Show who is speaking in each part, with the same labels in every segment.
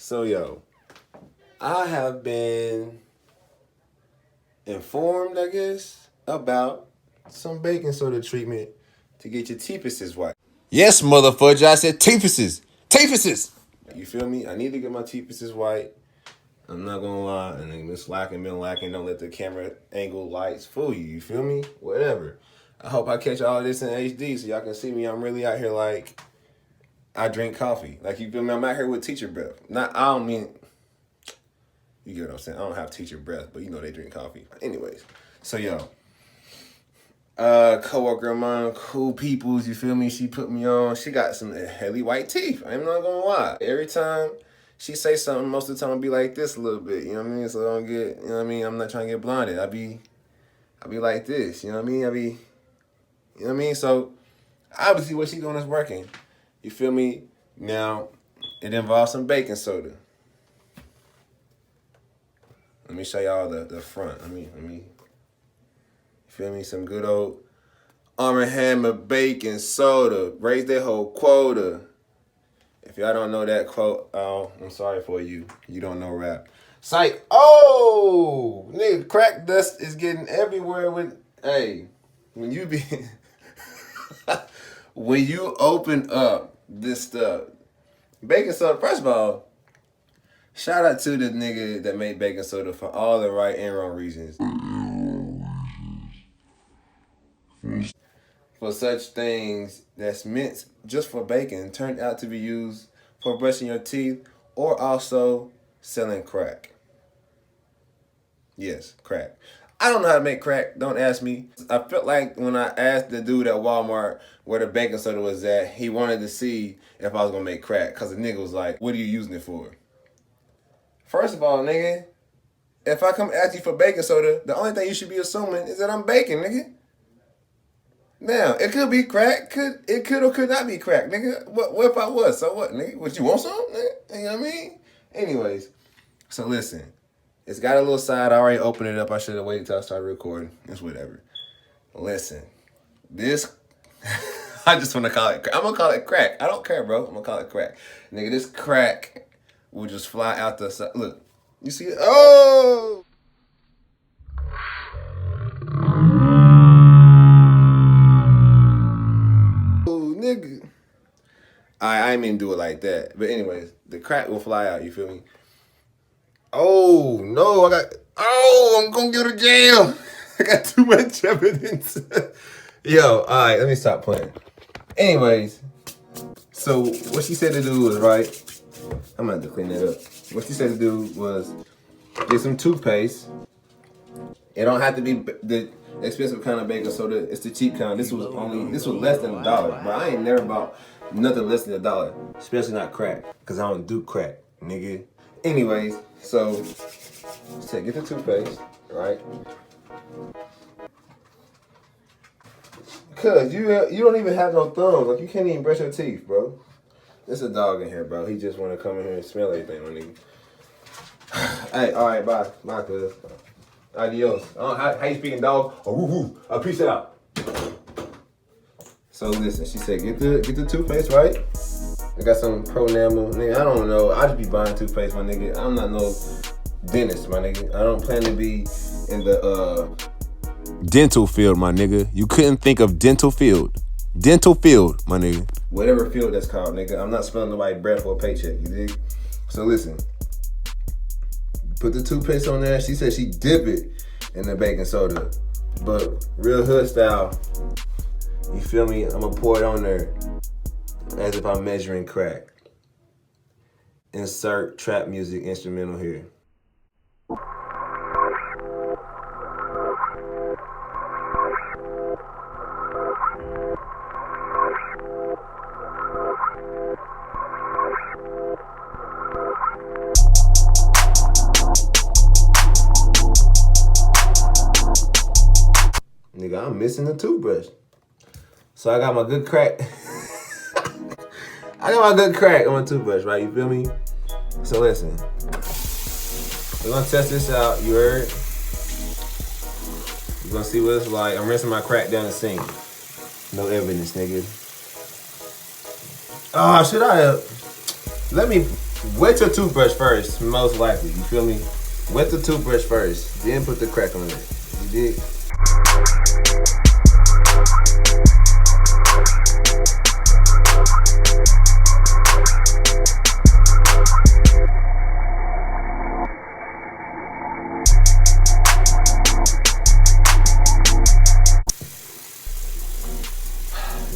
Speaker 1: So, yo, I have been informed, I guess, about some baking soda treatment to get your teepuses white.
Speaker 2: Yes, motherfucker, I said teepuses. Teepuses.
Speaker 1: You feel me? I need to get my teepuses white. I'm not gonna lie, and then been lacking. Don't let the camera angle lights fool you. You feel me? Whatever. I hope I catch all this in HD so y'all can see me. I'm really out here like I drink coffee. Like, you feel me? I'm out here with teacher breath. I don't mean, you get what I'm saying? I don't have teacher breath, but you know they drink coffee. Anyways, so yo, coworker of mine, cool peoples, you feel me? She put me on. She got some heavy white teeth. I'm not gonna lie. Every time she say something, most of the time I'll be like this a little bit. You know what I mean? So I don't get, you know what I mean? I'm not trying to get blinded. I be like this. You know what I mean? You know what I mean? So obviously what she doing is working. You feel me? Now it involves some baking soda. Let me show y'all the front. Let me. You feel me? Some good old arm&hammer baking soda. Raise their whole quota. If y'all don't know that quote, oh, I'm sorry for you. You don't know rap. Psych. Oh, nigga, crack dust is getting everywhere with, hey, when you be, when you open up this stuff, baking soda, first of all, shout out to the nigga that made baking soda for all the right and wrong reasons. For such things that's meant just for baking turned out to be used for brushing your teeth or also selling crack. Yes, crack. I don't know how to make crack. Don't ask me. I felt like when I asked the dude at Walmart where the baking soda was at, he wanted to see if I was going to make crack. Because the nigga was like, what are you using it for? First of all, nigga, if I come ask you for baking soda, the only thing you should be assuming is that I'm baking, nigga. Now, it could be crack. It could or could not be crack, nigga. What if I was? So what, nigga? What, you want some, nigga? You know what I mean? Anyways, so listen. It's got a little side. I already opened it up. I should have waited till I started recording. It's whatever. Listen. This, I just want to call it, I'm going to call it crack. I don't care, bro. I'm going to call it crack. Nigga, this crack will just fly out the side. Look. You see it? Oh! Nigga. I ain't mean to do it like that. But anyways, the crack will fly out. You feel me? Oh, no. I'm going to go to jail. I got too much evidence. Yo, all right. Let me stop playing. Anyways, so what she said to do was, right? I'm going to have to clean that up. What she said to do was get some toothpaste. It don't have to be the expensive kind of baking soda. It's the cheap kind. This was less than $1. But I ain't never bought nothing less than $1. Especially not crack. Because I don't do crack, nigga. Anyways, so get the toothpaste, right? Cause you don't even have no thumbs. Like, you can't even brush your teeth, bro. There's a dog in here, bro. He just want to come in here and smell everything, my nigga. Hey, all right, bye, cuz. Adios. How you speaking, dog? Oh, woo woo. Peace out. So listen, she said, get the toothpaste, right? I got some pro enamel. Nigga, I don't know. I just be buying toothpaste, my nigga. I'm not no dentist, my nigga. I don't plan to be in the
Speaker 2: Dental field, my nigga. You couldn't think of dental field. Dental field, my nigga.
Speaker 1: Whatever field that's called, nigga. I'm not smelling nobody's breath for a paycheck, you dig? So listen. Put the toothpaste on there. She said she dip it in the baking soda. But real hood style, you feel me? I'm gonna pour it on there as if I'm measuring crack. Insert trap music instrumental here. Nigga, I'm missing the toothbrush. So I got my good crack. I got my good crack on my toothbrush, right? You feel me? So listen. We're gonna test this out, you heard? We're gonna see what it's like. I'm rinsing my crack down the sink. No evidence, nigga. Oh, should I have? Let me Wet your toothbrush first, most likely. You feel me? Wet the toothbrush first, then put the crack on it. You dig?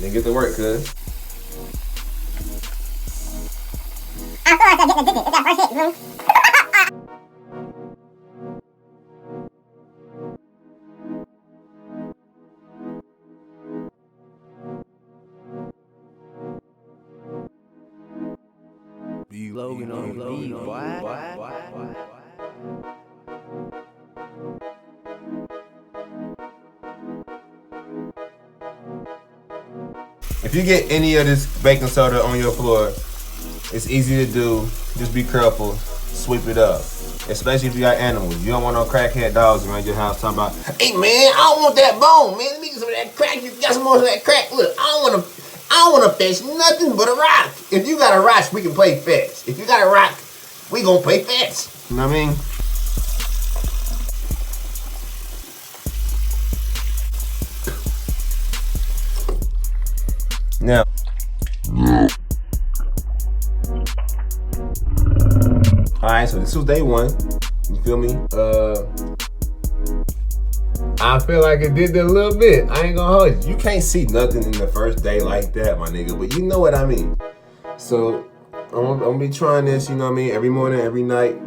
Speaker 1: Then get to work, cuz.
Speaker 3: I feel like I'm getting addicted. It's that first hit, you know?
Speaker 2: Be Logan on the beat, boy.
Speaker 1: If you get any of this baking soda on your floor, it's easy to do. Just be careful. Sweep it up. Especially if you got animals. You don't want no crackhead dogs around your house talking about, hey man, I don't want that bone, man. Let me get some of that crack. You got some more of that crack. Look, I don't wanna fetch nothing but a rock. If you got a rock, we can play fetch. If you got a rock, we gonna play fetch. You know what I mean? Now, alright, so this was day one. You feel me? I feel like it did a little bit. I ain't gonna hold you. You can't see nothing in the first day like that, my nigga, but you know what I mean. So, I'm gonna be trying this, you know what I mean, every morning, every night,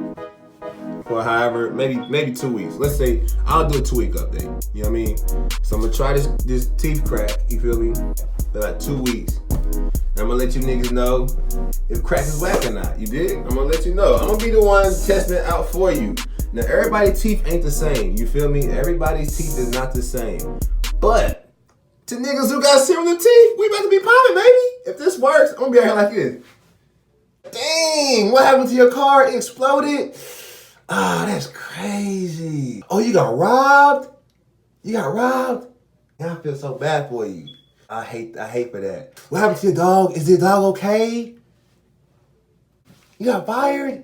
Speaker 1: for however, maybe 2 weeks. Let's say, I'll do a 2-week update, you know what I mean? So I'm gonna try this teeth crack, you feel me, for like 2 weeks. I'm gonna let you niggas know if crack is whack or not. You dig? I'm gonna let you know. I'm gonna be the one testing it out for you. Now, everybody's teeth ain't the same. You feel me? Everybody's teeth is not the same. But to niggas who got similar teeth, we about to be popping, baby. If this works, I'm gonna be out here like this. Dang, what happened to your car? It exploded? Ah, that's crazy. Oh, you got robbed? You got robbed? Now I feel so bad for you. I hate for that. What happened to your dog? Is your dog okay? You got fired?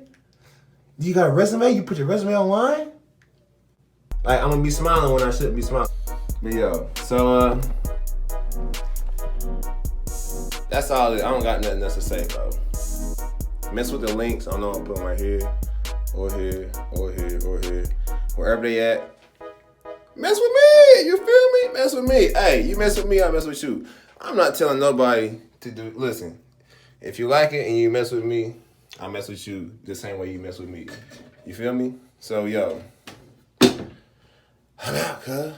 Speaker 1: You got a resume? You put your resume online? Like, I'm gonna be smiling when I shouldn't be smiling. But yo, so that's all it is. I don't got nothing else to say, bro. Mess with the links. I don't know, I'll put them right here, or here, or here, or here. Wherever they at. Mess with me, you feel me? Mess with me. Hey, you mess with me, I mess with you. I'm not telling nobody to do, listen, if you like it and you mess with me, I mess with you the same way you mess with me. You feel me? So, yo, I'm out, cuz.